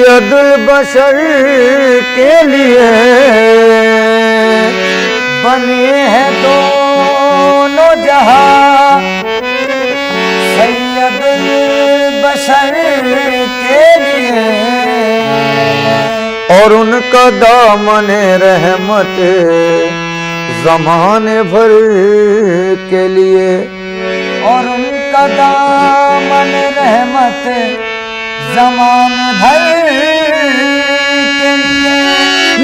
सैयदुल बशर के लिए बने हैं दोनों जहां, सैयदुल बशर के लिए और उनका दामन रहमत ज़माने भर के लिए, और उनका दामन रहमत ज़माने भर के लिए।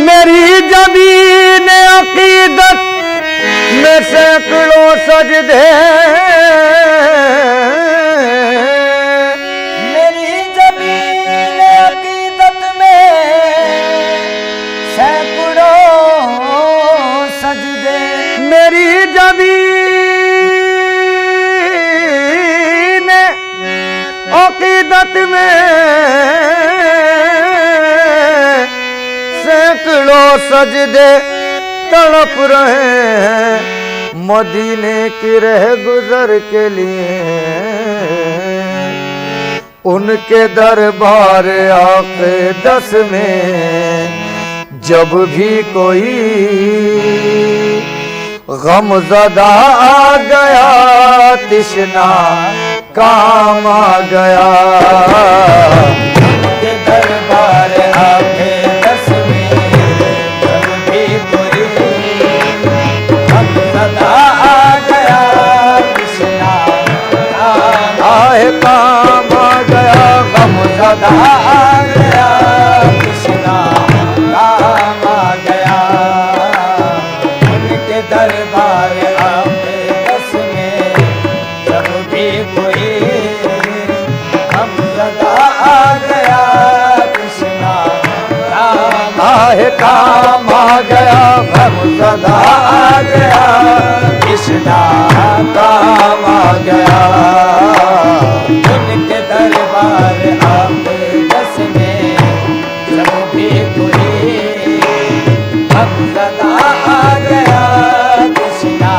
मेरी ज़मीन अक़ीदत में सैकड़ों सजदे, मेरी ज़मीन अक़ीदत में सैकड़ों सजदे, मेरी ज़मीन अक़ीदत में सैकड़ों सजदे तड़प रहे हैं मदीने की रह गुजर के लिए। उनके दरबार आक़िदत में जब भी कोई गमज़दा आ गया, तिश्ना काम आ गया। उनके दरबार आक़िदत में जब भी कोई गमज़दा आ गया, तिश्ना काम आ गया, गमज़दा आ गया, तिश्ना काम आ गया। उनके दरबार आक़िदत में जब भी कोई गमज़दा आ गया, तिश्ना काम आ गया, गमज़दा आ गया, तिश्ना काम आ गया। उनके दरबार आक़िदत में जब भी कोई गमज़दा आ गया, तिश्ना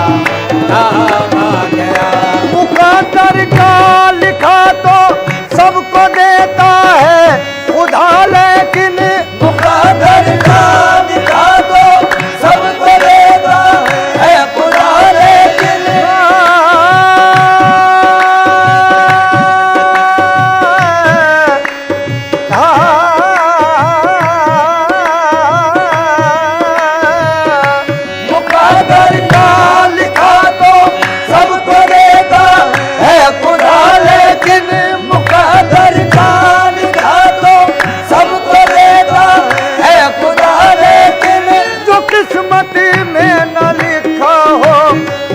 काम आ गया। मुक़द्दर का लिखा तो सबको देता है खुदा, लेकिन मुक़द्दर का लिखा तो सबको देता है खुदा, लेकिन मुक़द्दर का लिखा तो सबको देता है खुदा, लेकिन मुक़द्दर का लिखा तो सबको देता है खुदा, लेकिन जो किस्मत में न लिखा हो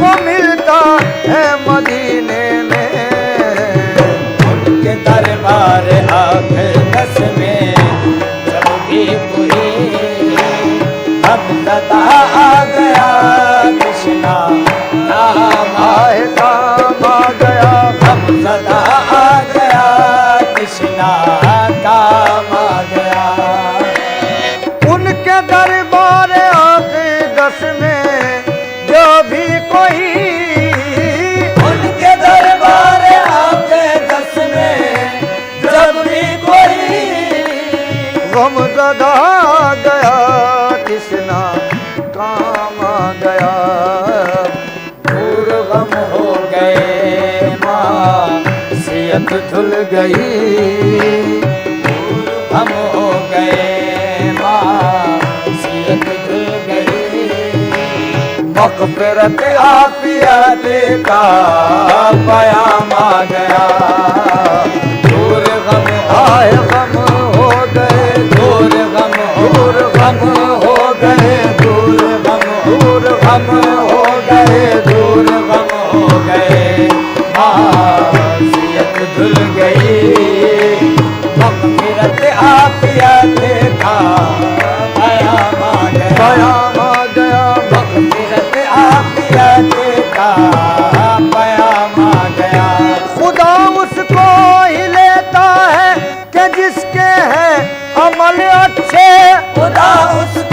वो मिलता है मदीने में। उनके दरबार आक़िदत में जब भी कोई गमज़दा आ गया, तिश्ना काम आ गया, गमज़दा आ गया, तिश्ना काम आ गया। उनके दरबार आक़िदत में जो भी कोई, उनके दरबार आक़िदत में जब भी कोई गमज़दा आ गया, तिश्ना काम आ गया। दूर गम हो गए मासियत धुल गई, दूर गम हो गए मासियत धुल गई। मग़फ़िरत आफ़ियत का पयाम आ गया। दूर गम आए गम हो गए, दूर गम हो गए, दूर गम हो गए, दूर गम हो गए, मासियत धुल गई। मग़फ़िरत आफ़ियत का पयाम आ गया, पयाम आ गया, मग़फ़िरत आफ़ियत का पयाम आ गया। खुदा उसको ही लेता है कि जिसके हैं अमल अच्छे, खुदा उसको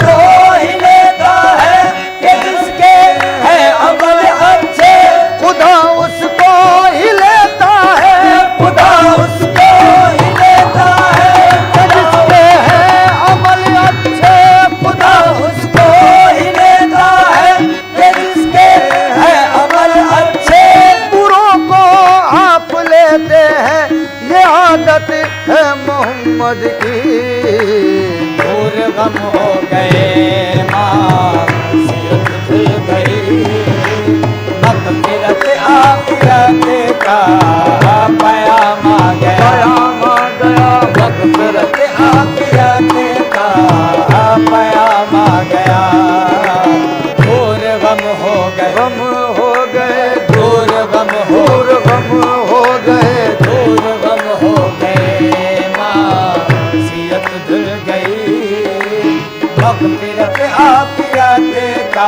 फिरत आपिया देखा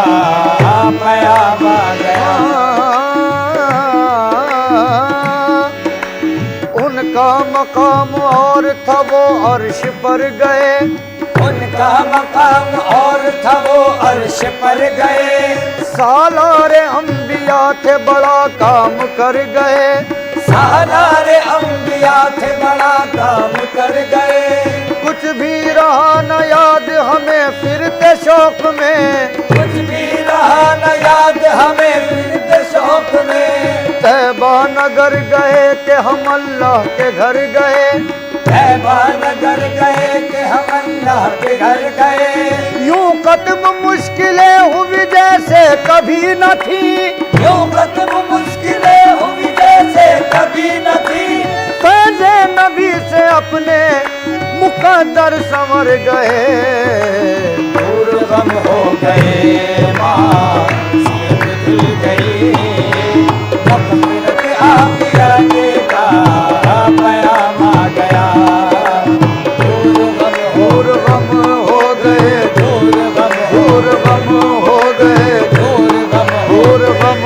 पयामा गया। उनका मकाम और था वो अर्श पर गए, उनका मकाम और था वो अर्श पर गए। सालारे अंबिया थे बड़ा काम कर गए, सालारे अंबिया थे बड़ा काम कर गए। कुछ भी रहा न याद हमें फिरते शौक में, कुछ भी रहा न याद हमें फिरते शौक में। तैबा नगर गए कि हम अल्लाह के घर गए, तैबा नगर गए कि हम अल्लाह के घर गए। यूं कदम मुश्किलें हुई जैसे कभी न थी, यूं कदम मुश्किलें हुई जैसे कभी न थी। फैज़े नबी से अपने मुकद्दर संवर गए। दूर गम हो गए माँ सीरत धुल गई। मग़फ़िरत आपिया देखा पयामा गया। दूर गम हो गए, दूर गम हो गए, दूर गम हो गए, दूर गम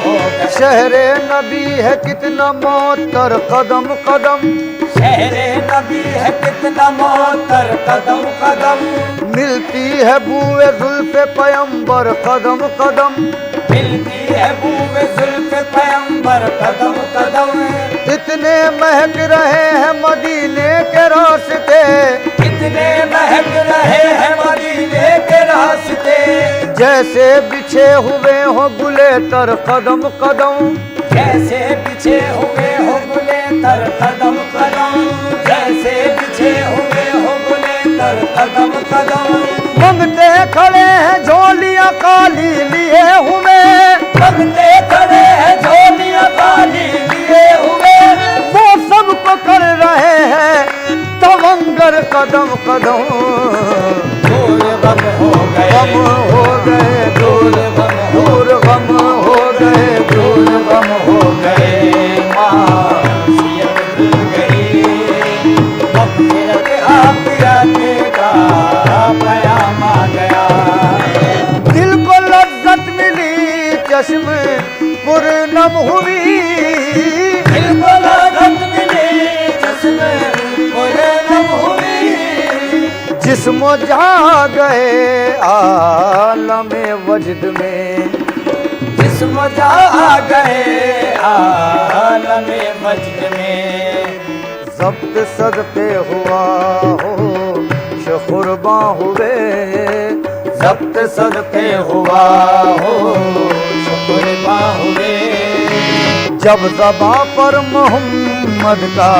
हो गए। शहरे नबी है कितना मोतर कदम कदम, शहरे नबी है कितना मोतर कदम कदम। मिलती है बूए जुल्फ़े पैगंबर कदम कदम, मिलती है बूए जुल्फ़े पैगंबर कदम कदम। इतने महक रहे हैं मदीने के रास्ते, कितने महक रहे हैं मदीने के रास्ते। जैसे बिछे हुए हो गुले तर कदम कदम, जैसे बिछे हुए हो गुले तर कदम कदम। जैसे बिछे हुए हो गुले तर कदम कदम। मंगते खड़े हैं झोलियां काली लिए हुए, मंगते खड़े हैं झोलियां काली लिए हुए। वो सबको कर रहे हैं तवंगर कदम कदम। दूर गम हो गए, गम हो गए, दूर गम हो दूर गम हो गए, दूर गम हो गए। माँ सीरत धुल गई। मग़फ़िरत आपिया देखा पयामा गया। दिल को लज्जत मिली चश्म पुरनम हुई, दिल को लज़्ज़त मिली जिस्म पुरनम हुई। जिस्म जा गए आलमे वजद में, जिस्म जा गए आलमे वजद में। ज़ब्त सदक़े हुआ हो शुकुरबा हुए, ज़ब्त सदक़े हुआ हो शुकुरबा हुए। जब ज़बां पर मोहम्मद का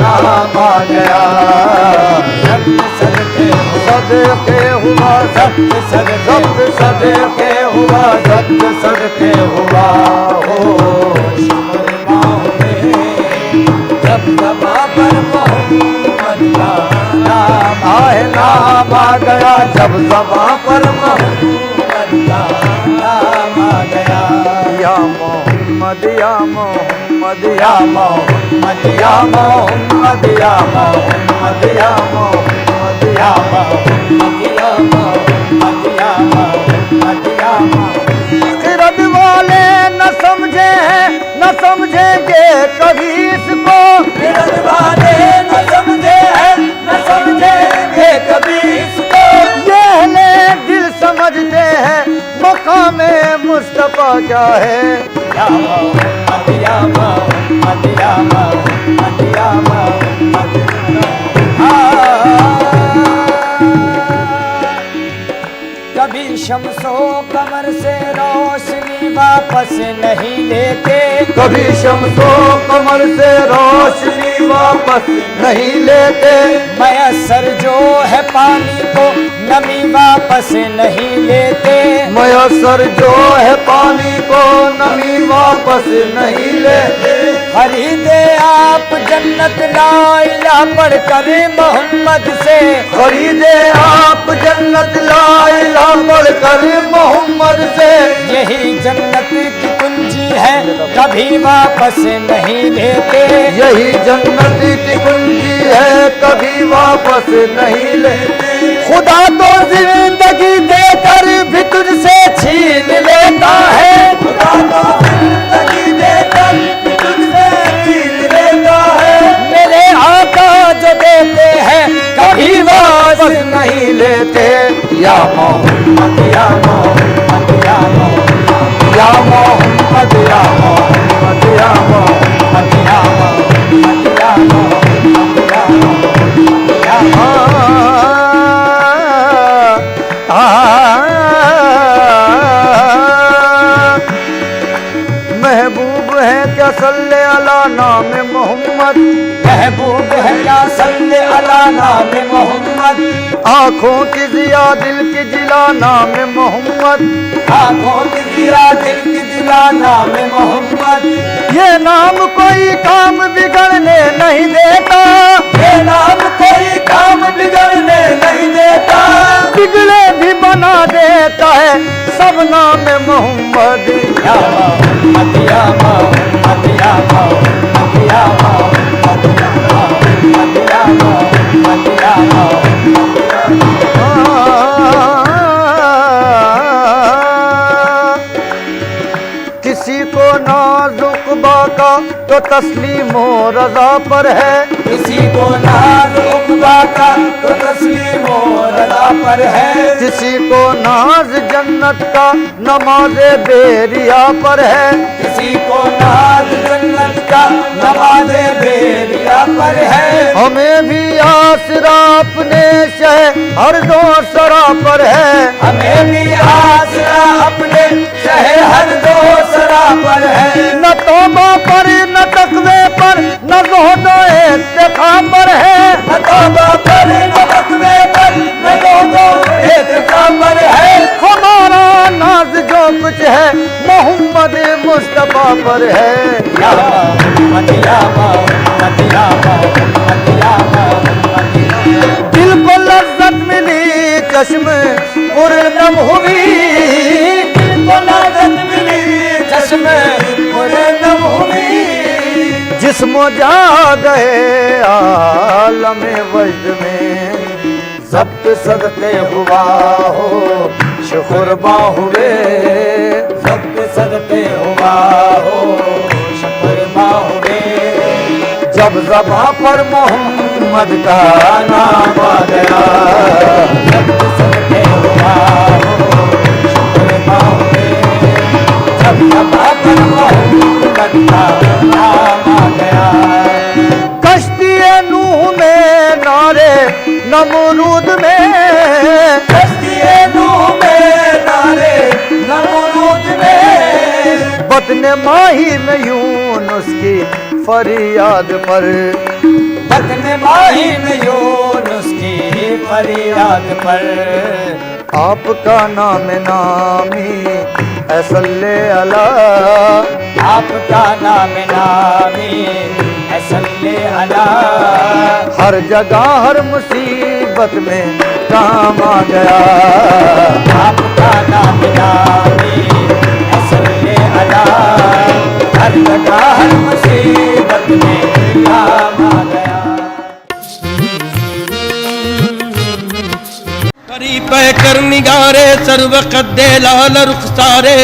नाम आ गया। ज़ब्त सदक़े हुआ, सदक़े हुआ, ज़ब्त सदक़े हुआ, ज़ब्त सदक़े हुआ हो शुकुरबा हुए। जब ज़बां पर मोहम्मद का नाम आए नाम आ गया, जब ज़बां पर मोहम्मद का नाम आ गया। या मोहम्मद या मोहम्मद या मोहम्मद या मोहम्मद या मोहम्मद या मोहम्मद या मोहम्मद या मोहम्मद या मोहम्मद या मोहम्मद। खिरद वाले न समझे हैं न समझेंगे कभी इसको, फिरत वाले न समझे हैं न समझेंगे कभी इसको। ये अहले दिल समझते हैं मकामे मुस्तफा क्या है। या मोहम्मद या मोहम्मद या मोहम्मद या मोहम्मद। कभी शम्सो कमर से रोशनी वापस नहीं लेते, कभी शम्सो कमर से रोशनी वापस नहीं लेते, मयसर जो है पानी को नमी वापस नहीं लेते। मयसर जो है पानी को नमी वापस नहीं लेते। खरीदे आप जन्नत ला इलाहा पढ़कर मोहम्मद से, खरीदे आप जन्नत ला इलाहा पढ़कर मोहम्मद से। यही जन्नत की कुंजी है कभी वापस नहीं लेते। यही जन्नत की कुंजी है कभी वापस नहीं लेते। खुदा तो जिंदगी देकर भी तुझसे छीन लेता है। खुदा तो जिंदगी देकर भी तुझसे छीन लेता है। मेरे आका जो देते हैं कभी वापस नहीं लेते। या मोहम्मद या मोहम्मद या मोहम्मद या मोहम्मद या मोहम्मद या मोहम्मद या मोहम्मद या मोहम्मद या मोहम्मद या महबूब है क्या सल्ले अला नाम मोहम्मद। महबूब है क्या सल्ले अला नाम मोहम्मद। आँखों की जिया दिल की जिला नाम मोहम्मद। आँखों की जिया दिल की जिला नाम मोहम्मद। ये नाम कोई काम बिगड़ने नहीं देता। ये नाम कोई काम बिगड़ने नहीं देता। बिगड़े भी बना देता है सब नाम मोहम्मद। या मोहम्मद या मोहम्मद या मोहम्मद या मोहम्मद या मोहम्मद या मोहम्मद। किसी को नाजुक बाका तो तस्लीमो रजा पर है। किसी को नाज उकबा का तो तस्लीमो रजा पर है। किसी को नाज जन्नत का नमाज़े बेरिया पर है। किसी को नाज जन्नत का नमाज़े बेरिया पर है। हमें भी आसरा अपने शह हर दो सरा पर है। हमें भी आसरा अपने शहर हर दो सरा पर है। न तौबा पर न तकवे पर न ज़ुहद इत्तिक़ा पर है। न तौबा पर न तकवे पर न ज़ुहद इत्तिक़ा पर है। हमारा नाज जो कुछ है मोहम्मद मुस्तफा पर है। या मोहम्मद या मोहम्मद या मोहम्मद या मोहम्मद। दिल को लज्जत मिली चश्म पुरनम हुई। दिल को लज्जत मिली चश्म पुरनम हुई। जिस्म जा गए आलम वजद में जब्त सदके हुआ हो शुक्र हुए। जब्त सदके हुआ हो शुक्र हुए। जब ज़बां पर मोहम्मद का नाम आ गया। जब्त सदके हुआ हो शुक्र हुए। जब ज़बां पर मोहम्मद का नाम आ गया। कश्ती नूह में नारे नमरूद में। कश्ती नूह में नारे नमरूद में। बतन माही में यूनुस की फरियाद पर। बतन माही में यूनुस की फरियाद पर। आपका नाम नामी है सल्ले अला। आपका नाम नामी है सल्ले अला। हर जगह हर मुसीबत में काम आ गया। आपका नाम नामी है सल्ले अला। हर जगह हर मुसीबत में काम आ गया। परी पह कर निगारे सर्व कद्दे लाल रुखसारे।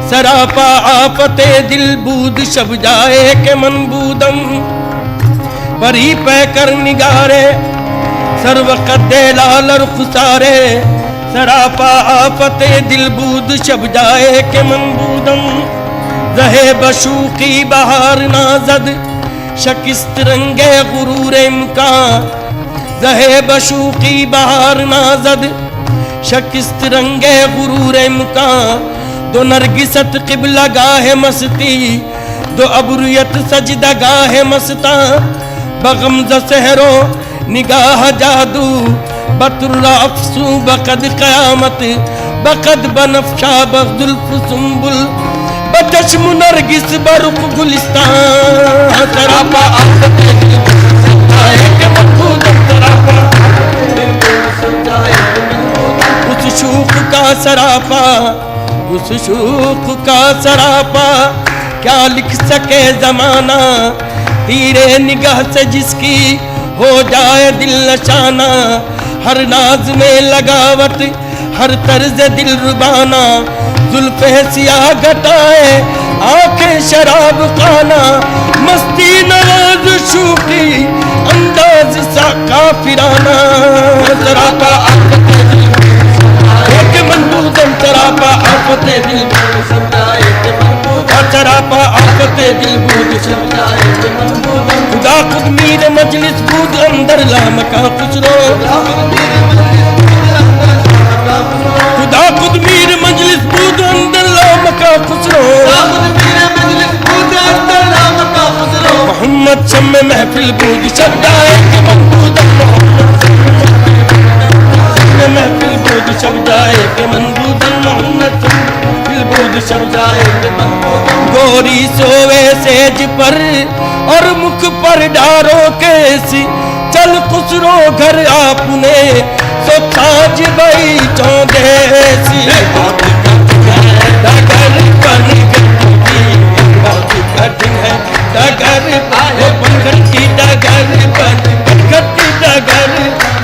सरापा आफते दिल बूद शब जाए के मनबूदम। परी पह कर निगारे सर्व कद्दे लाल रुखसारे। सरापा आफते दिल बूद शब जाए के मनबूदम। रहे बशूकी बहार नाजद शकिस्त रंगे गुरूर इम्कान। रहे बशूकी बहार नाजद शकिस्त रंगे गुरूर इम्कान। दो नरगिसत क़िबला गाहे मस्ती दो अबरुयत सजदा गाहे मस्ता। बगमज़ सहरो निगाह जादू बतुर्रा अफसू बकद क़यामत। बकद बनफ्शा बजुल्फ सुम्बुल बचश्म नरगिस बरुख गुलिस्तान। सरापा उस शूक का सरापा उस शूक का सरापा क्या लिख सके जमाना। तीरे निगाह से जिसकी हो जाए दिल नशाना। हर नाज में लगावट, हर तर्ज दिल रुबाना, जुल्फे सियाह घटाए, आंखें शराब खाना, मस्ती नवाज शूखी, अंदाज सा काफिराना। सरापा एक मनबूदम, सरापा आफते दिल बूद समझाए के मनबूदम, सरापा आफते दिल बूद समझाए के मनबूदम। खुदा खुद मीर मजलिस बूद अंदर लामका खुसरो, खुदा खुद मीर मजलिस बूद अंदर लामका खुसरो। मोहम्मद शम्मे महफिल बूद शब्दाए के मनबूदम, महफिल बूद शब्दाए के मनबूदम, मोहम्मद महफिल बूद शब्दाए के मनबूदम। गोरी सोवे सेज पर और मुख पर डारो केसी, चल खुसरो घर आपने सो ताज भाई चौदेसी। डगर बन गई बहुत कठिन है, डगर बनगट की डगर बन गट डगर,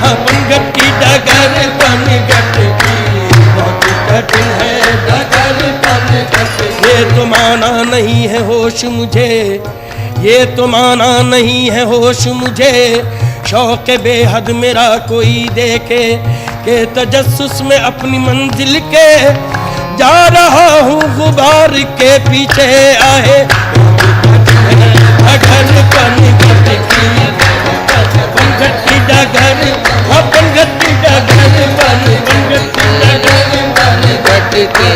हाँ बनगट की डगर बनगट की बहुत कठिन है, डगर बनगट। ये तो माना नहीं है होश मुझे, ये तो माना नहीं है होश मुझे, शौक बेहद मेरा कोई देखे के तजस्सुस में अपनी मंजिल के जा रहा हूँ गुबार के पीछे आए। डगर बनगट की बनगट की डगर, हाँ बनगट की डगर बनगट की डगर बनगट की बनगट की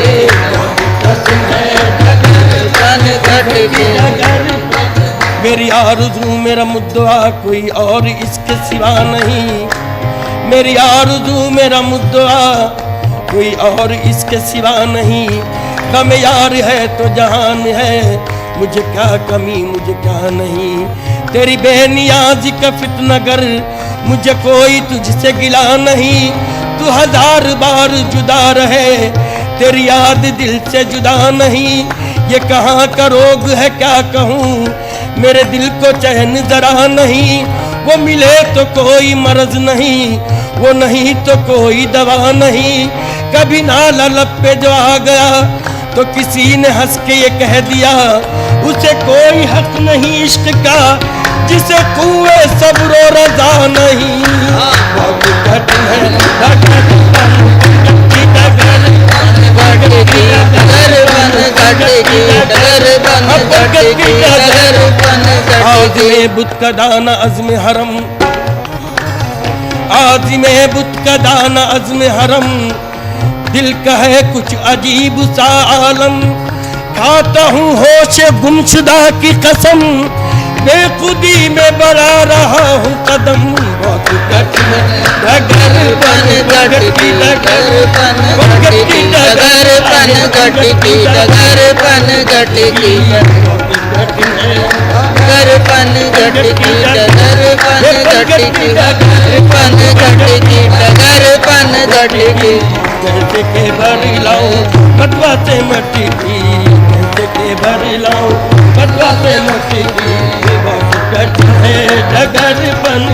डगर। मेरी आरज़ू मेरा मुद्दा कोई और इसके सिवा नहीं, मेरी आरज़ू मेरा मुद्दा कोई और इसके सिवा नहीं। गम यार है तो जहान है, मुझे क्या कमी मुझे क्या नहीं। तेरी बेनियाजी का फितनगर, मुझे कोई तुझसे गिला नहीं। तू हजार बार जुदा रहे, तेरी याद दिल से जुदा नहीं। ये कहाँ का रोग है क्या कहूँ, मेरे दिल को चैन जरा नहीं। वो मिले तो कोई मर्ज नहीं, वो नहीं तो कोई दवा नहीं। कभी नाला लब पे जो आ गया तो किसी ने हंस के ये कह दिया, उसे कोई हक नहीं इश्क का जिसे कुए सब्र रजा नहीं। बहुत कठिन है आज़िम बुत का दाना अज़्म हरम, आज़िम बुत का दाना अज़्म हरम। दिल का है कुछ अजीब सा आलम, खाता हूँ होश गुमशुदा की कसम। बेखुदी में बढ़ा रहा हूँ कदम। बहुत कठिन डगर बनगट की डगर बनगट की डगर बनगट की डगर बनगट की डगर बनगट की डगर बनगट की डगर बनगट की डगर बनगट की। कैसे के भरी लाऊं कटवा से मट्टी की, कैसे के भरी लाऊं कटवा से मट्टी की। बहुत कठिन है डगर बन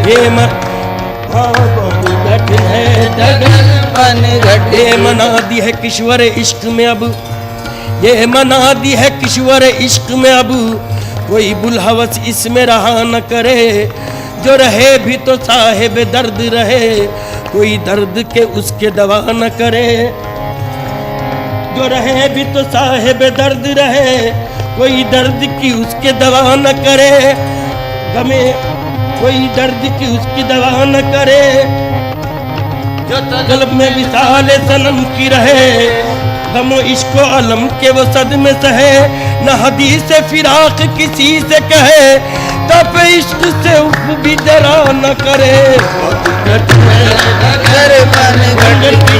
ये बहुत कठिन है डगर बनगट। ये मना दी है किश्वर इश्क में अब, ये मना दी है किश्वर इश्क में अब। कोई बुलहवस इसमें रहा न करे, जो रहे भी तो साहिब दर्द रहे। कोई दर्द के उसके दवा न करे, जो रहे भी तो साहिब दर्द रहे। कोई दर्द की उसके दवा न करे, गमे कोई दर्द की उसकी दवा न करे। जो कल्ब में विसाल सनम की रहे, गमो इश्को अलम के वो सदमे सहे। न हदीस फिराक किसी से कहे, तब इश्क से उफ भी जरा न करे। डगर बनगट की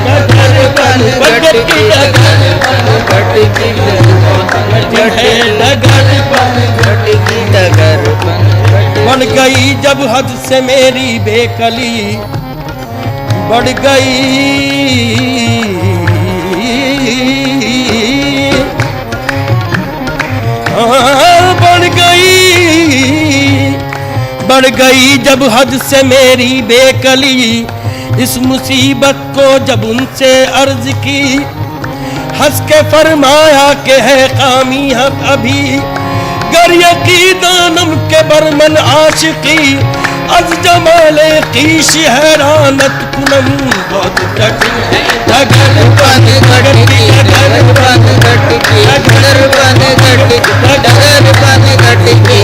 डगर बनगट की डगर बढ़ गई जब हद से मेरी बेकली, बढ़ गई बढ़ गई बढ़ गई जब हद से मेरी बेकली, इस मुसीबत को जब उनसे अर्ज की, हंस के फरमाया के है कामी हम अभी, गर यकी दानम के बरमन आशिकी, अज जमाले कीश हैरानत कुनम, बहुत कठिन है डगर बन घटकी, डगर बन घटकी, डगर बन घटकी, डगर बन घटकी,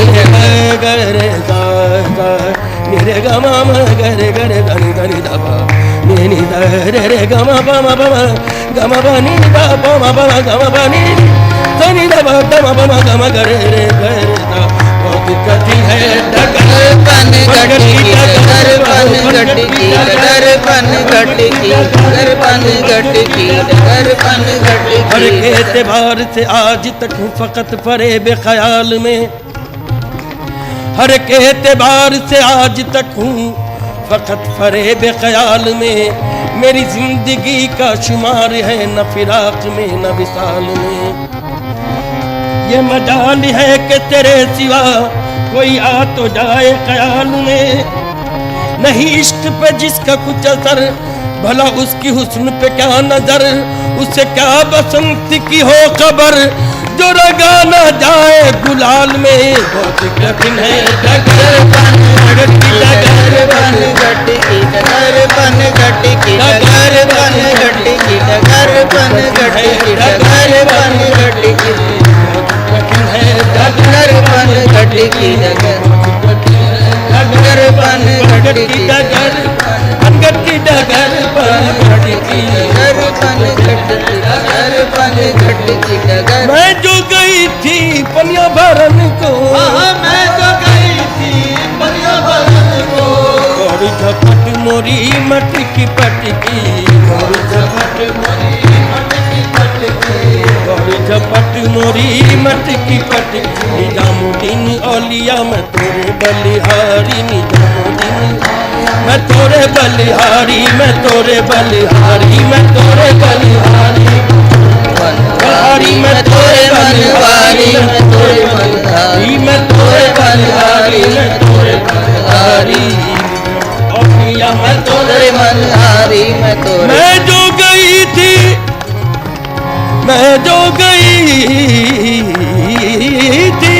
गरे गा निरे गमा गरे गरे धनी धनी दबा नी रे रे गमा बमा बमा गमा बनी दा बमा बमा गमा बनी धनी दबा दमा बमा गमा गरे रे गरे दा, बहुत कठिन है डगर बन घटकी, डगर बन घटकी, डगर बन घटकी, डगर बन घटकी, डगर बन घटकी। हर एतबार से आज तक हूँ फकत फरेब ख्याल में, हर के एतबार से आज तक हूँ फकत फरेब ख्याल में, मेरी जिंदगी का शुमार है न फिराक में न विसाल में, ये मजाल है कि तेरे सिवा कोई आ तो जाए ख्याल में, नहीं इश्क पे जिसका कुछ असर, भला उसकी हुस्न पे क्या नजर, उसे क्या बसंत की हो खबर, जो रगा न जाए गुलाल में, बहुत कठिन है डगर बन घटकी, डगर बन घटकी, डगर बन घटकी, डगर बन घटकी, डगर बन घटकी, डगर बन घटकी, कठिन है डगर बन घटकी, डगर बन घटकी, डगर बन घटकी, डगर बन घटकी, डगर बन घटकी, डगर बन घटकी, डगर। मैं जो गई थी पनिया भरन को, मैं जो गई थी पनिया भरन को, गौरी झपट मोरी मटकी पटकी, गौरी झपट मोरी मटकी पटकी, गौरी झपट मोरी मटकी पटकी, निजामुद्दीन औलिया मैं तोरे बलिहारी, निजामुद्दीन मैं तोरे बलिहारी, मैं तोरे बलिहारी, मैं तोरे बलिहारी, बलिहारी मैं तोरे बलिहारी, मैं तोरे बलिहारी, मैं तोरे बलिहारी, मैं तोरे बलिहारी, औलिया मैं तोरे बलिहारी, मैं तोरे। मैं जो गई थी, मैं जो गई थी,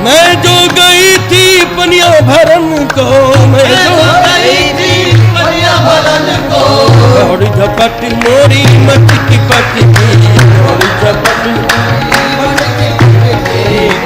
मैं जो गई थी पनिया भरन को, मैं जो गई थी पनिया भरन को, गौरी झपट मोरी मटकी पटकी, गौरी झपट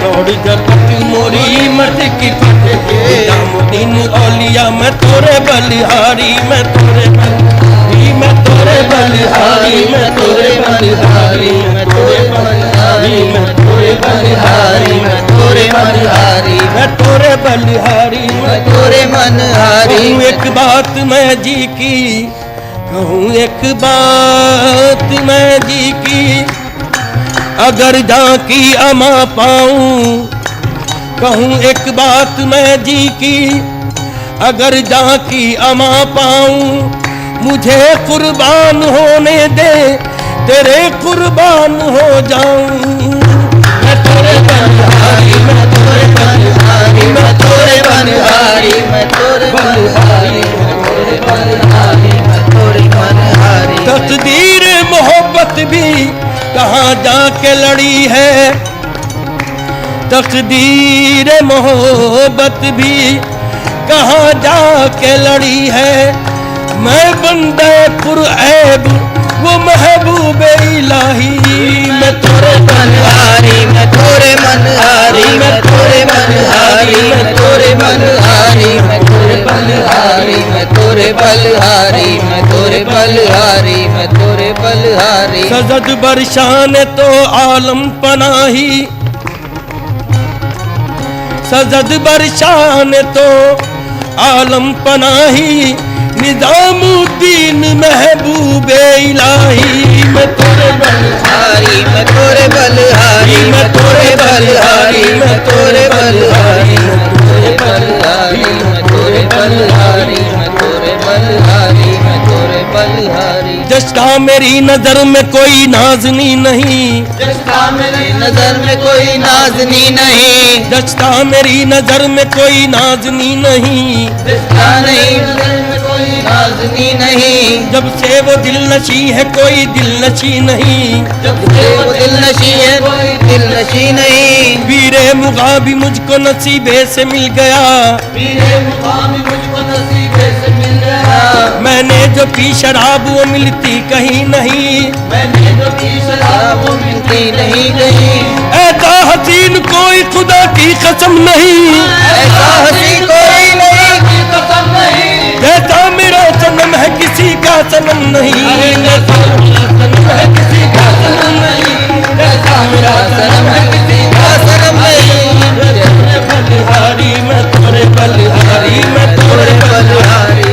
गौरी झपट मोरी मटकी पटकी, निजामुद्दीन औलिया मैं तोरे बलिहारी, मैं तोरे बलिहारी, मैं तोरे बलिहारी, मैं तोरे बलिहारी, मैं तोरे बलिहारी, मैं तोरे बलिहारी, मैं तोरे बलिहारी, मैं तोरे बलिहारी, मैं तोरे मनहारी। कहूँ एक बात मैं जी की, कहूँ एक बात मैं जी की, अगर झांकी अमा पाऊं, कहूँ एक बात मैं जी की, अगर झांकी अमा पाऊं, मुझे कुर्बान होने दे, तेरे कुर्बान हो जाऊं, मैं तोरे बलिहारी, मैं तोरे बलिहारी, मैं तोरे बलिहारी, मैं तोरे बलिहारी, मैं तोरे बलिहारी, मैं तोरे बलिहारी। तकदीर मोहब्बत भी कहाँ जाके लड़ी है, तकदीर मोहब्बत भी कहाँ जाके लड़ी है, मैं बंदे पुरऐब वो महबूब इलाही, मैं तोरे बलिहारी, मैं तोरे मनहारी, मैं तोरे बलिहारी, मैं तोरे बलिहारी, मैं तोरे बलिहारी, मैं तोरे बलिहारी, मैं तोरे बलिहारी, मैं तोरे बलिहारी। सजद बरशान तो आलम पनाही, सजद बरशान तो आलम पनाही, निजामुद्दीन महबूबे इलाही, मैं तोरे बलिहारी, मैं तोरे बलिहारी, मैं तोरे बलिहारी, मैं तोरे बलिहारी, मैं तोरे बलिहारी, मैं तोरे बलिहारी, मैं तोरे बलिहारी, मैं तोरे बलिहारी। जिसका मेरी नजर में कोई नाजनी नहीं, जिसका मेरी नजर में कोई नाजनी नहीं, जिसका मेरी नजर में कोई नाजनी नहीं, जिसका नहीं नजर में कोई नाजनी नहीं, जब से वो दिल नशी है कोई दिल नशी नहीं, जब से वो दिल नशी है कोई दिल नशी नहीं, वीरे मुगा भी मुझको नसीबे से मिल गया, पीरे मुकाम मुझको नसीबे से मिल गया, मैंने जो पी शराब वो मिलती कहीं नहीं, मैंने जो पी शराब वो मिलती नहीं कहीं, ऐसा हसीन कोई खुदा की कसम नहीं, ऐसा हंसी कोई नहीं की कसम नहीं, जैसा मेरा सनम है किसी का सनम नहीं, है किसी का सनम नहीं, ऐसा मेरा सनम है किसी का सनम नहीं, बलिहारी मैं तोरे बलिहारी मैं तोरे बलिहारी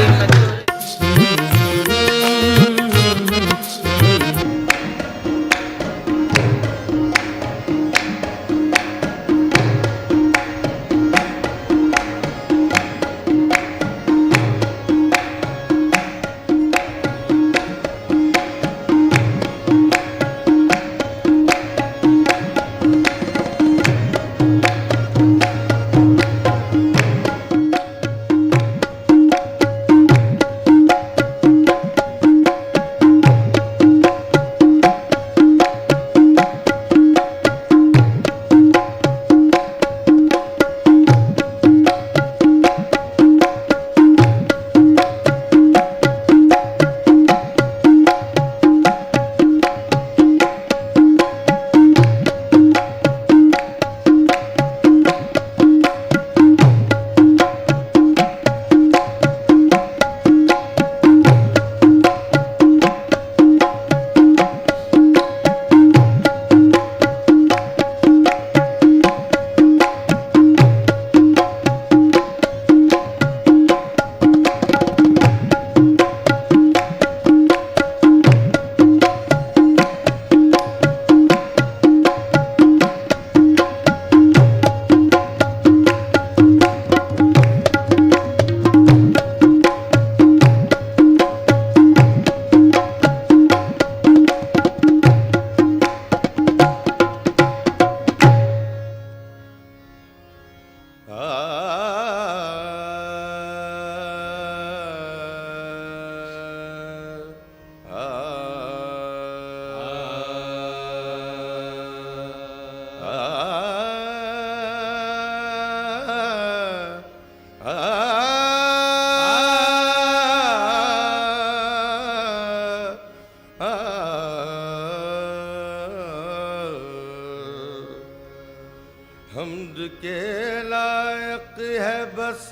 हमद के लायक है बस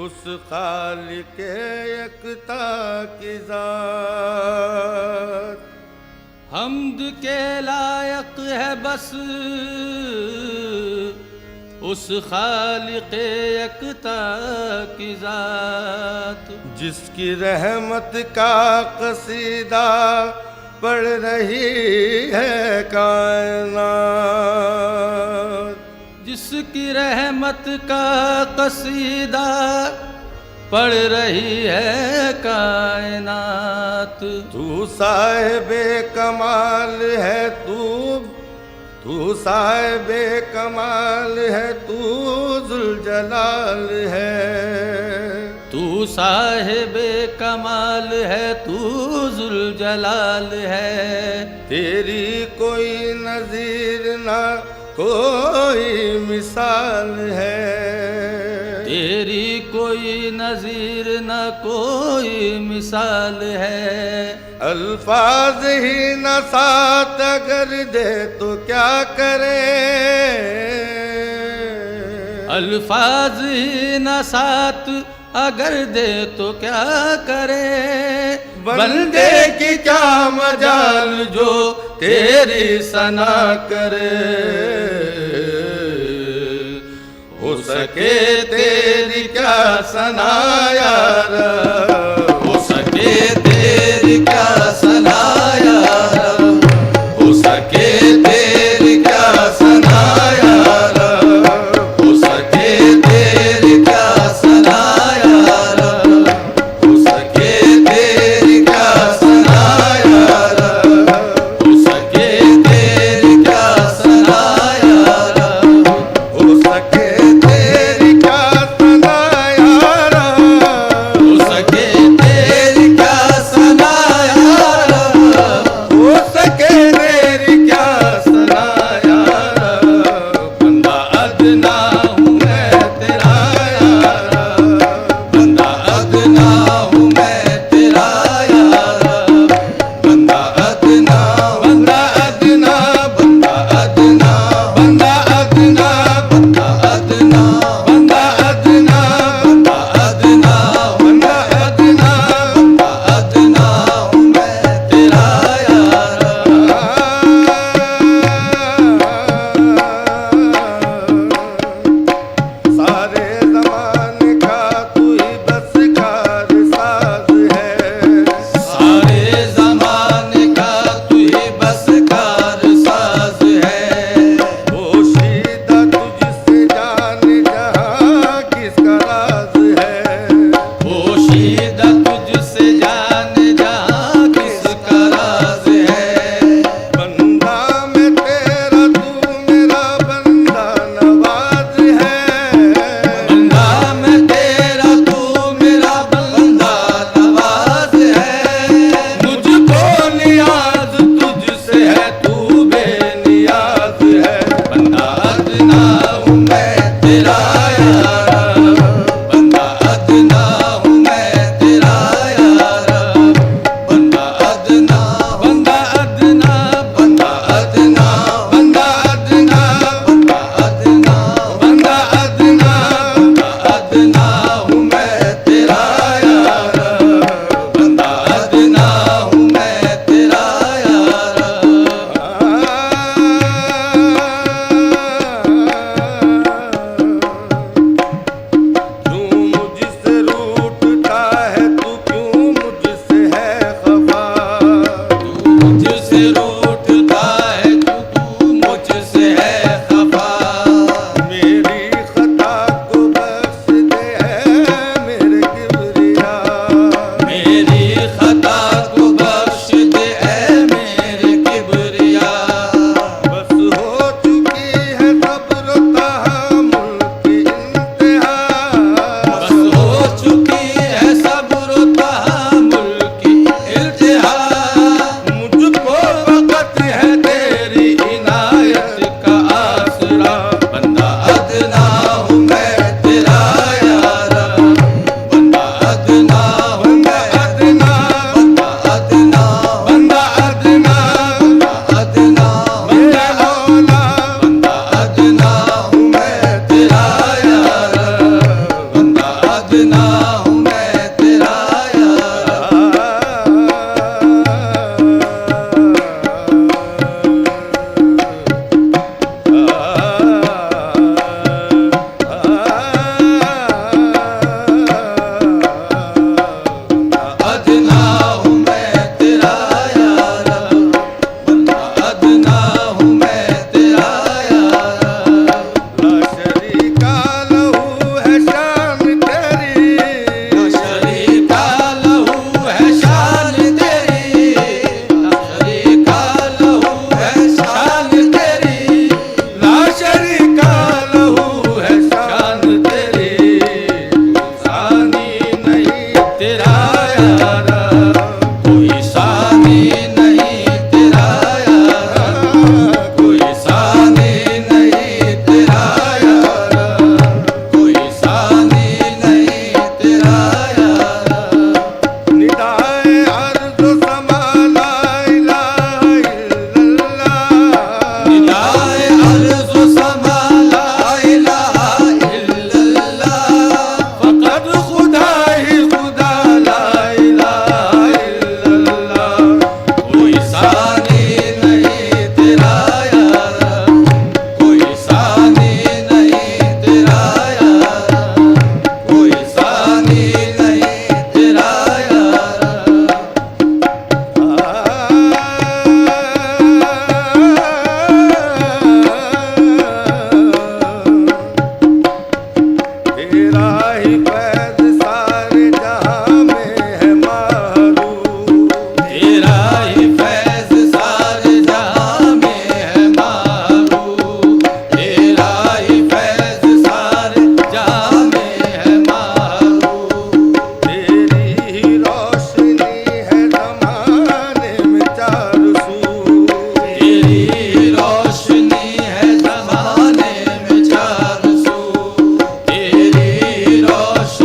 उस खालिक यकता की जात, हम्द के लायक है बस उस खालिक यकता की जात, जिसकी रहमत का कसीदा पढ़ रही है कायनात, जिसकी रहमत का कसीदा पढ़ रही है कायनात। तू साहिबे कमाल है तू साहिबे कमाल है, तू जुल जलाल है, तू साहिबे कमाल है, तू जुल जलाल है, तेरी कोई नजीर ना कोई मिसाल है, तेरी कोई नजीर न कोई मिसाल है, अल्फाज ही न साथ अगर दे तो क्या करे, अल्फाज ही न साथ अगर दे तो क्या करे, बंदे की क्या मजाल जो तेरी सना करे, हो सके तेरी क्या सना यार, हो सके तेरी क्या सना यार, हो सके तेरी क्या सना यार, हो सके तेरी क्या सना यार, हो सके तेरी किसका राज है। पोशीदा तुझसे जान जहां किसका राज है। बंदा में तेरा तू मेरा बंदा नवाज है। बंदा में तेरा तू मेरा बंदा नवाज है। मुझको नियाज तुझसे है तू बेनियाज है। बंदा अदना हूँ मैं तेरा यार, बंदा अदना हूँ मैं तेरा यार। बंदा अदना बंदा अदना बंदा अदना बंदा अदना बंदा अदना बंदा अदना बंदा अदना हूँ मैं तेरा यार। बंदा अदना हूँ मैं तेरा यार। क्यों मुझसे रूठता है तू, क्यों मुझसे है खफा। मुझसे रूठता है तू मुझसे है खफा। मेरी खता को बख्श दे है मेरे किबरिया। मेरी खता को बख्श दे ऐ मेरे किबरिया। बस हो चुकी है सब्र तहम्मुल की इंतहा। बस हो चुकी है सब्र तहम्मुल की इल्तिहा। मुझको वक़्त है तेरी इनायत का आसरा। बंदा अदना हूँ मैं तेरा यार। बंदा अदना हूँ मैं अदना बंदा अदना बंदा अदना बंदा अदना बंदा मौला बंदा अदना हूँ मैं तेरा यार। बंदा अदना हूँ मैं तेरा यार। अदना हूँ मैं तेरा यार। बंदा अदना हूँ मैं तेरा यार। ला शरीका लहू है शान तेरी। शरीका लहू है शान तेरी। शरीका लहू है शान तेरी। ला शरीका लहू है शान तेरी। सानी नहीं तेरा यार। कोई सानी नहीं तेरा यार। कोई सानी नहीं तेरा यार। कोई सानी नहीं तेरा यार। निदाए अर्ज़ समा ला इलाहा इल्लल्लाह। निदाए अर्ज़ समा ला इलाहा इल्लल्लाह। फ़क़त खुदा ही खुदा ला इलाहा इल्लल्लाह। कोई सानी नहीं तेरा यार। कोई सानी नहीं तेरा यार। कोई सानी नहीं तेरा यार। तेरा ही फैज़ सारे जहां में है मारूफ। तेरा ही फैज़ सारे जहां में है मारूफ। तेरा ही फैज़ सारे जहां में है मारूफ। तेरी ही रोशनी है ज़माने में चार सू। तेरी रोशनी है ज़माने में चार सू। तेरी रोशनी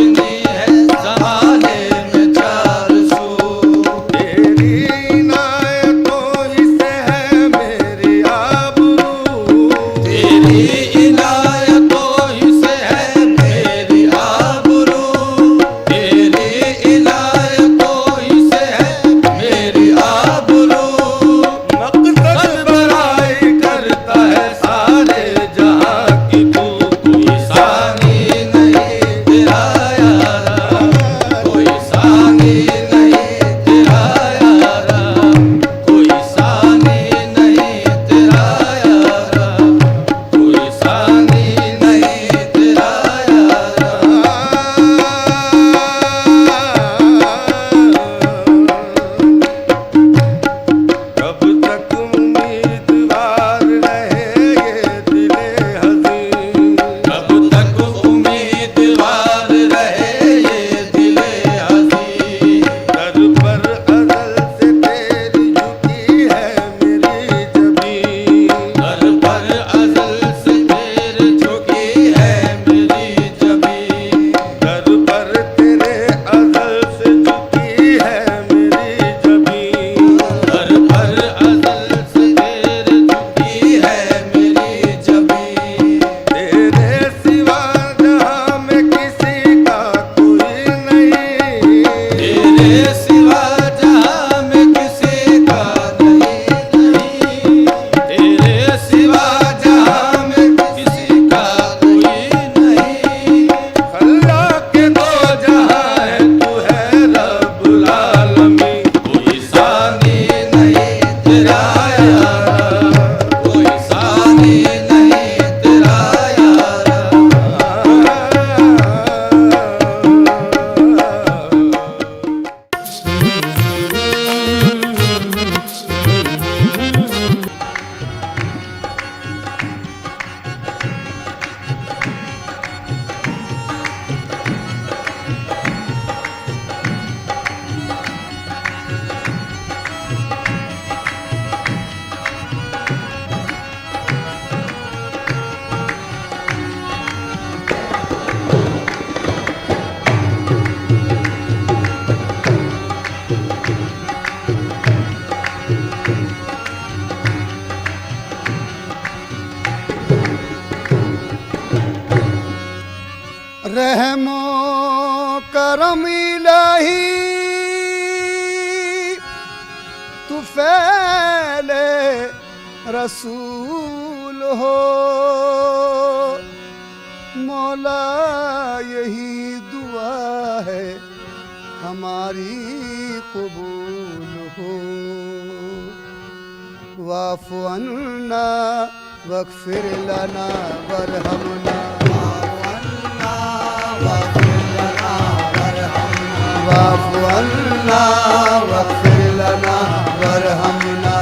रहमो करम इलाही तू फैले रसूल हो मौला यही दुआ है हमारी कबूल हो वाफ़ु अन्ना वग़फ़िर लना वरहमना वाफ़ु अन्ना वग़फ़िर लना वरहमना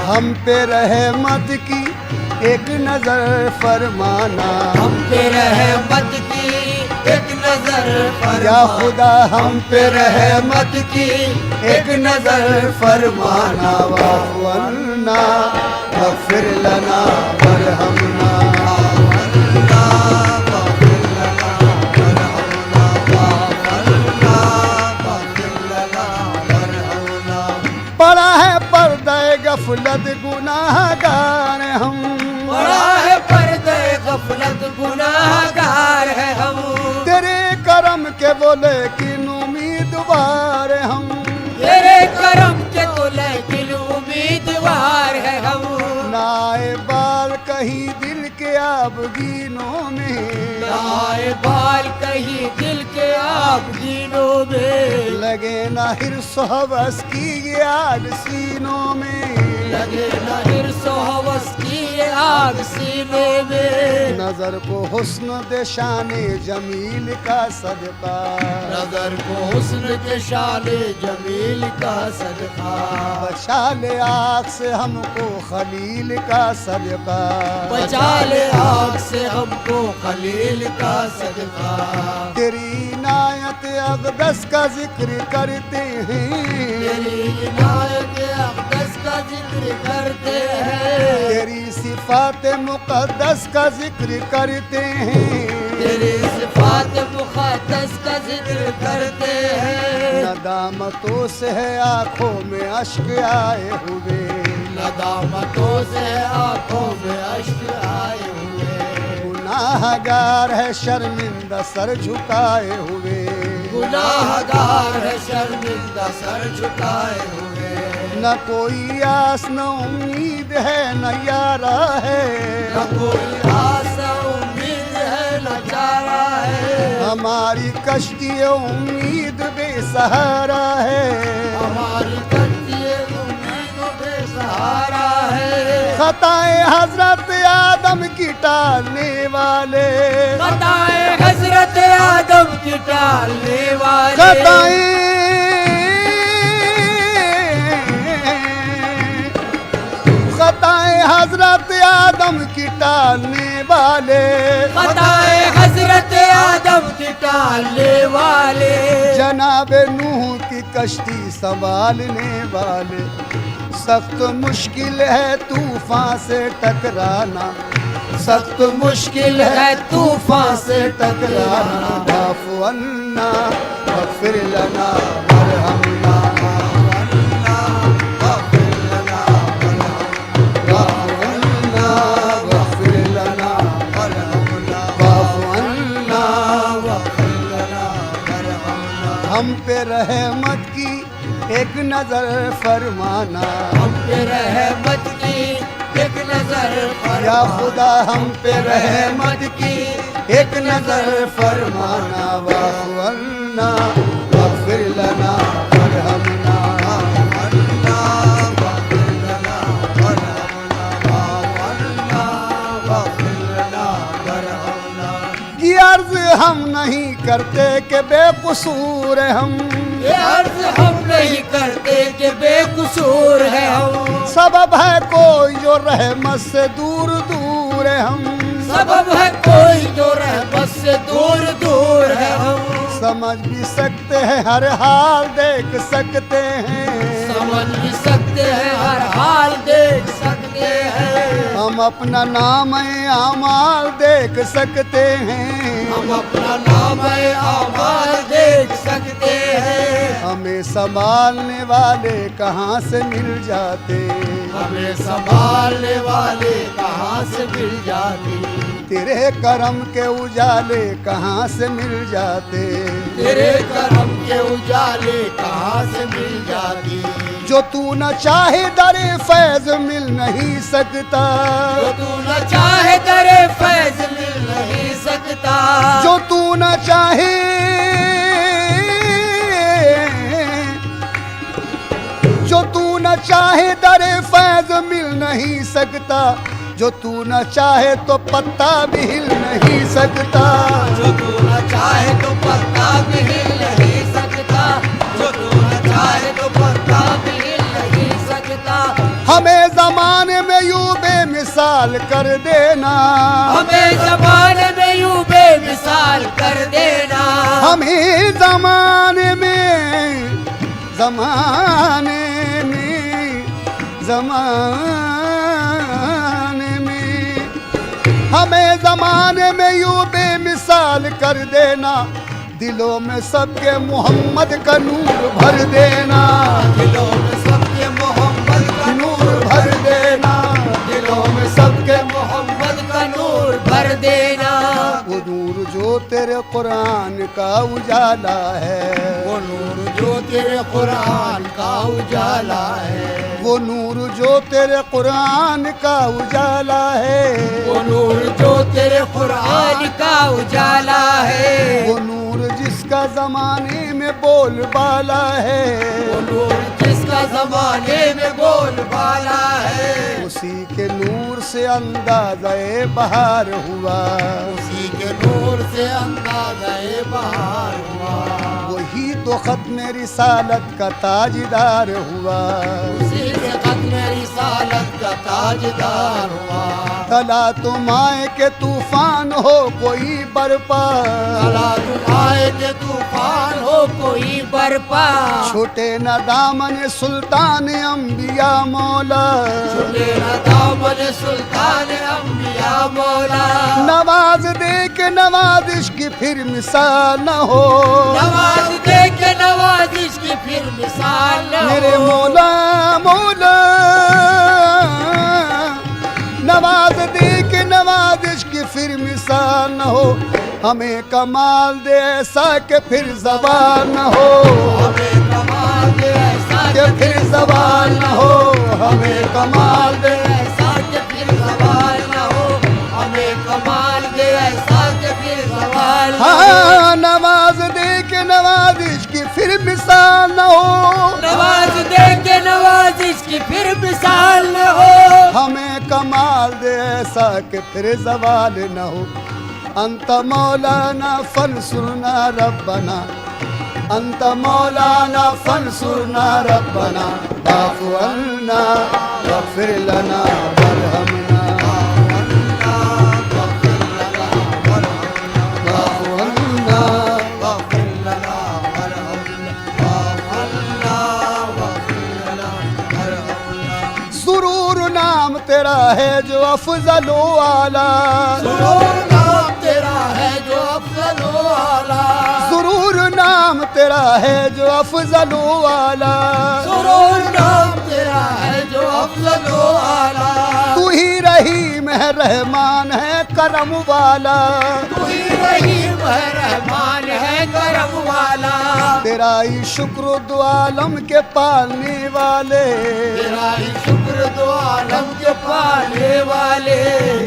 हम पे रहमत की एक नजर फरमाना हम पे रहमत की एक नजर या खुदा हम पे रहमत की एक नजर फरमाना वाफ़ु अन्ना वग़फ़िर लना वरहमना बड़ा है पर्दा गफलत गुनाहगार हम बड़ा है पर्दे गफलत गुनाहगार है हम तेरे करम के बोले कि उम्मीदवार हम तेरे करम के तो लेकिन उम्मीदवार है हम नाए बाल कहीं दिल के आबगीनों में लाए बाल कहीं दिल के आप गिनों में लगे ना हिर्स हवस की ये आग सीनों में लगे न हिर्सो हवस की ये आग सीने में नजर को हुस्न दे शाने जमील का सदका नजर को हुस्न के शाने जमील का सदका बचा ले आग से हमको खलील का सदका बचा ले आग से हमको खलील का सदका तेरी इनायत अक़दस का जिक्र करते हैं तेरी इनायत अक़दस का जिक्र करते हैं तेरी सिफात मुक़द्दस का जिक्र करते हैं तेरी सिफात मुक़द्दस का जिक्र करते हैं नदामतों से है आँखों में अश्क आए हुए नदामतों से आंखों में अश्क आए हुए गुनाहगार है शर्मिंदा सर झुकाए हुए गुनाहगार है शर्मिंदा सर झुकाए हुए न कोई आस न उम्मीद है न यारा है न कोई आशा उम्मीद है न चारा है हमारी कश्ती उम्मीद बेसहारा है हमारी कश्ती उम्मीद बेसहारा है खताए हजरत आदम की टालने वाले खताए हजरत आदम की टालने वाले खताए खताए हजरत आदम की टालने वाले खताए हजरत आदम की टालने वाले जनाब नूह की कश्ती संभालने वाले सख्त मुश्किल है तूफान से टकराना सख्त मुश्किल है तूफान से टकराना वाफ़ु अन्ना वग़फ़िर लना वरहमना हम पे रहमत की एक नजर फरमाना हम पे रहमत की एक नजर या खुदा हम पे रहमत की एक नजर फरमाना वाफ़ु अन्ना वग़फ़िर लना वरहमना ये अर्ज हम नहीं करते कि बेकसूर हम ये अर्ज हम नहीं करते कि बेकसूर है हम सबब है कोई जो रहमत से दूर दूर है हम सबब है कोई जो रहमत से दूर दूर है हम समझ भी सकते हैं हर हाल देख सकते हैं समझ भी सकते हैं हर हाल देख सकते हैं हम अपना नाम आमाल देख सकते हैं हम अपना नाम आमाल देख सकते हैं हमें संभालने वाले कहाँ से मिल जाते हमें संभालने वाले कहाँ से मिल जाते, तेरे करम के उजाले कहाँ से मिल जाते, तेरे करम के उजाले कहाँ से मिल जाते, जो तू न चाहे दरे फैज मिल नहीं सकता, जो तू न चाहे तेरे फैज मिल नहीं सकता, जो तू न चाहे, जो तू न चाहे दरे फैज मिल नहीं सकता, जो तू न चाहे तो पत्ता भी हिल नहीं सकता, जो तू न चाहे तो पत्ता भी हिल नहीं सकता, जो तू न चाहे तो पत्ता भी हिल नहीं सकता, हमें जमाने में यूं बेमिसाल कर देना, हमें जमाने में यूं बेमिसाल कर देना, हमें जमाने में, जमाने में, जमाने में, हमें जमाने में यूं बेमिसाल कर देना, दिलों में सबके मोहम्मद का नूर भर देना, दिलों में सबके मोहम्मद का नूर भर देना, दिलों में सबके मोहम्मद का नूर भर देना, वो नूर जो तेरे कुरान का उजाला है, वो नूर जो तेरे कुरान का उजाला है, वो नूर जो तेरे कुरान का उजाला है, वो नूर जो तेरे कुरान का उजाला है, वो नूर जिसका जमाने में बोलबाला है, वो नूर जिसका जमाने में बोलबाला है, उसी के नूर से अंदाज़े बहार हुआ, उसी के नूर से अंदाज़े बहार हुआ, वही तो खत्म रिसालत का ताजदार हुआ, उसी से खत्म रिसालत का ताजदार हुआ, तला तुम आए के तूफान हो कोई बरपा, तला तुम आए के तूफान हो कोई बरपा, छोटे न दामन सुल्तान अंबिया मौला, छुटे न दामन सुल्तान अंबिया मौला, नवाज दे के नवाजिश की फिर मिसाल न हो, नवाज दे के नवाजिश की फिर मिसाल न हो, मेरे मौला मौला, नवाज दे के नवाजिश की फिर मिसाल न हो, हमें कमाल दे ऐसा के फिर ज़बान न हो, हमें कमाल दे ऐसा के फिर ज़बान न हो, हमें कमाल दे, ऐसा के फिर सवाल न हो, हमें कमाल दे ऐसा के फिर सवाल न हो, हाँ नवाज दे के नवाजिश की फिर मिसाल न हो, नवाज दे के नवाजिश की फिर मिसाल न हो, हमें कमाल दे ऐसा के फिर ज़वाल न हो, अंत मौलाना फंसुरना रब्बना, अंत मौलाना फंसुरना रब्बना, वाफ़ु अन्ना वग़फ़िर लना वरहमना, वाफ़ु अन्ना, सुरूर नाम तेरा है जो अफ़ज़लो आला, सुरूर नाम तेरा है जो अफ़ज़लो आला, सुरूर नाम तेरा है जो अफ़ज़लो आला, सुरूर नाम तेरा है जो अफ़ज़लो आला, तू ही रहीम है रहमान है करम वाला, तू ही रहीम है रहमान है करम वाला, तेरा ही शुक्र दो आलम के पालने वाले, तेरा ही शुक्र दो आलम के पालने वाले,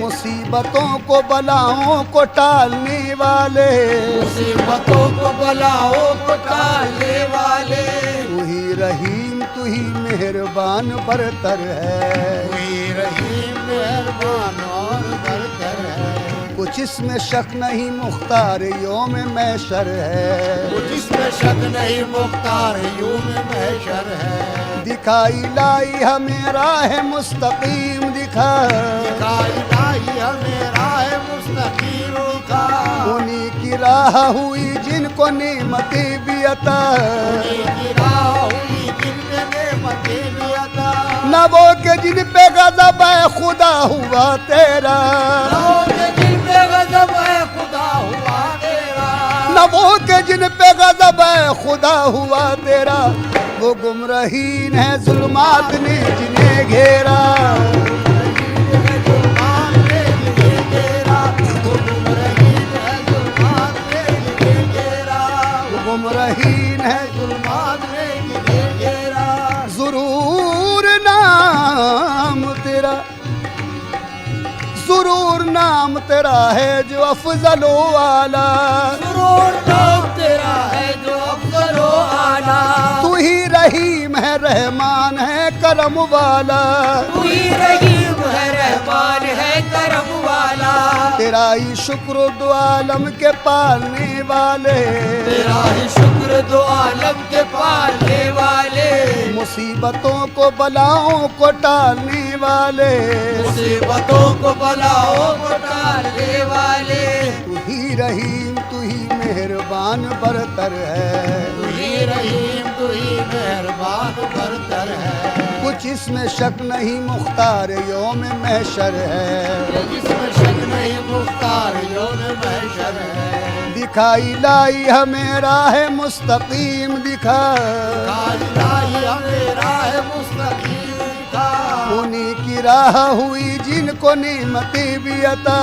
मुसीबतों को बलाओं को टालने वाले, मुसीबतों को बलाओं को टालने वाले, तू ही रहीम तू ही मेहरबान बरतर है, तू ही रहीम मेहरबान और बरतर है, कुछ इसमें शक नहीं मुख्तार योम महशर है, जिसमें शक नहीं मुख्तार यूं में महशर है, दिखाई लाई हमें राह मुस्तकीम दिखा, दिखाई लाई हमें राह मुस्तकीम दिखा, उन्हीं की राह हुई जिनको नेमतें भी अता, उन्हीं की राह हुई जिनमें नेमतें भी अता, न वो के जिन पे गज़ब है खुदा हुआ तेरा, जिन पे गज़ब है खुदा हुआ तेरा, न वो के जिन पे गज़ब है खुदा हुआ तेरा, वो गुमराहीन है जुल्मात ने जिन्हें घेरा। गुमराहीन है जुल्मात ने जिन्हें घेरा। ज़रूर नाम तेरा, ज़रूर नाम तेरा है जो अफजलो आला। ज़रूर नाम तेरा है जो अफजलो आला। तू ही रहीम है रहमान है करम वाला। तू ही रहीम है रहमान है करम वाला। तेरा ही शुक्र दो आलम के पालने वाले। तेरा ही शुक्र दो आलम के पालने वाले। मुसीबतों को बलाओं को टालने वाले। मुसीबतों को बलाओं को टालने वाले। तू ही रहीम तू ही मेहरबान बरतर है। तू ही रहीम तू ही मेहरबान बरतर है। कुछ इसमें शक नहीं मुख्तार यौम महशर है। जिसमें शक नहीं मुख्तार यौम महशर है। दिखाई लाई हमें राह मुस्तकीम दिखा। उन्हीं की राह हुई जिनको नेमतें भी अता।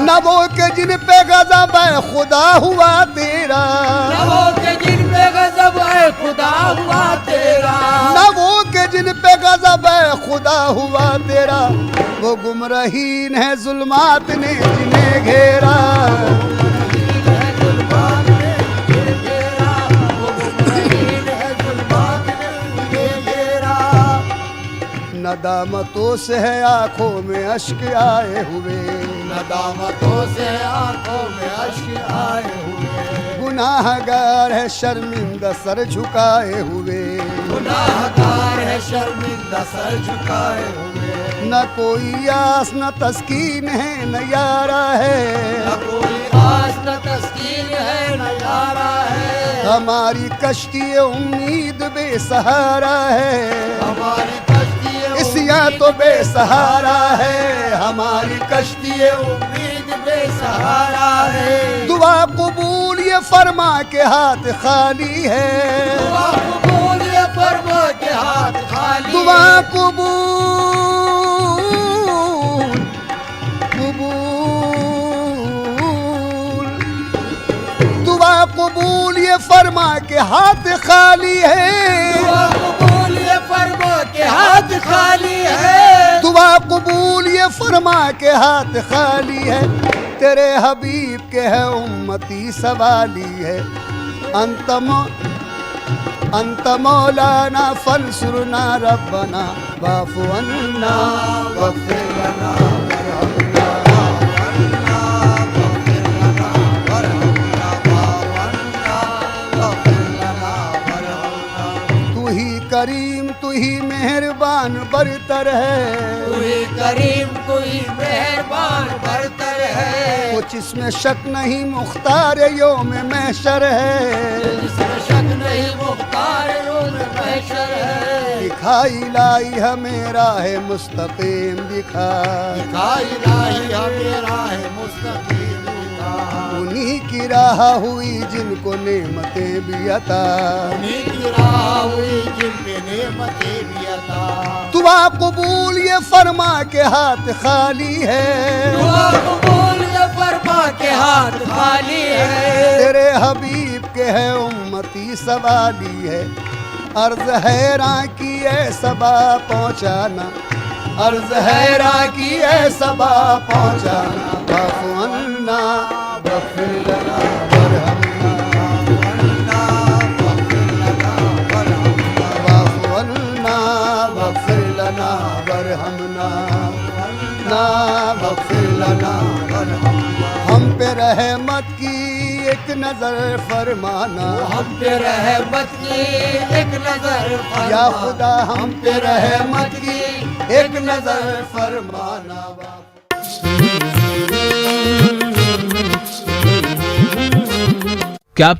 न वो के जिन पे गज़ब है खुदा हुआ तेरा। न वो के जिन पे गज़ब है खुदा हुआ तेरा। न वो के जिन पे गज़ब है खुदा हुआ तेरा। वो गुमराहीन है जुल्मात ने जिन्हें घेरा। नदामतों से है आंखों में अश्क आए हुए। नदामतों से आंखों में अश्क आए हुए। गुनाहगार है शर्मिंदा सर झुकाए हुए। गुनाहगार है शर्मिंदा सर झुकाए हुए। न कोई आस न तस्कीन है न यारा है। न कोई आस न तस्कीन है न यारा है। हमारी कश्ती उम्मीद बेसहारा है। हमारी कश्ती इसिया तो बेसहारा है। हमारी कश्ती उम्मीद बेसहारा है। दुआ कबूल ये फरमा के हाथ खाली है। दुआ कबूल ये फरमा के हाथ खाली। दुआ कबूल दुआ कबूल ये फरमा के हाथ खाली है। दुआ कबूल ये फरमा के हाथ खाली है। दुआ कबूल ये फरमा के हाथ खाली है। तेरे हबीब के है उम्मती सवाली है। अंत मौलाना फंसुरना रब्बना वाफ़ु अन्ना वग़फ़िर लना करीम तू ही मेहरबान बरतर है। तू ही करीम तू ही मेहरबान बरतर है। कुछ इसमें शक नहीं मुख्तार यौम महशर है। जिसमें शक नहीं मुख्तार यौम महशर है। दिखाई लाई हमें राह मुस्तकीम दिखा। दिखाई लाई हमें राह मुस्तकीम दिखा। उन्हीं की राह हुई जिनको नेमतें भी अता। उन्हीं की राह हुई जिनपे नेमतें भी अता। दुआ कबूल ये फरमा के हाथ खाली है। दुआ कबूल ये फरमा के हाथ खाली है। तेरे हबीब के है उम्मती सवाली है। अर्ज हैरां की है सबा पहुँचाना। अर्ज हैरां की है सबा पहुँचाना। वाफ़ु अन्ना वग़फ़िर लना वरहमना। वाफ़ु अन्ना वग़फ़िर लना वरहमना। ना वग़फ़िर लना वरहमना। हम पे रहमत की एक नजर फरमाना। हम पे रहमत की एक नजर फरमाना। या खुदा हम पे रहमत की एक नजर फरमाना। क्या आप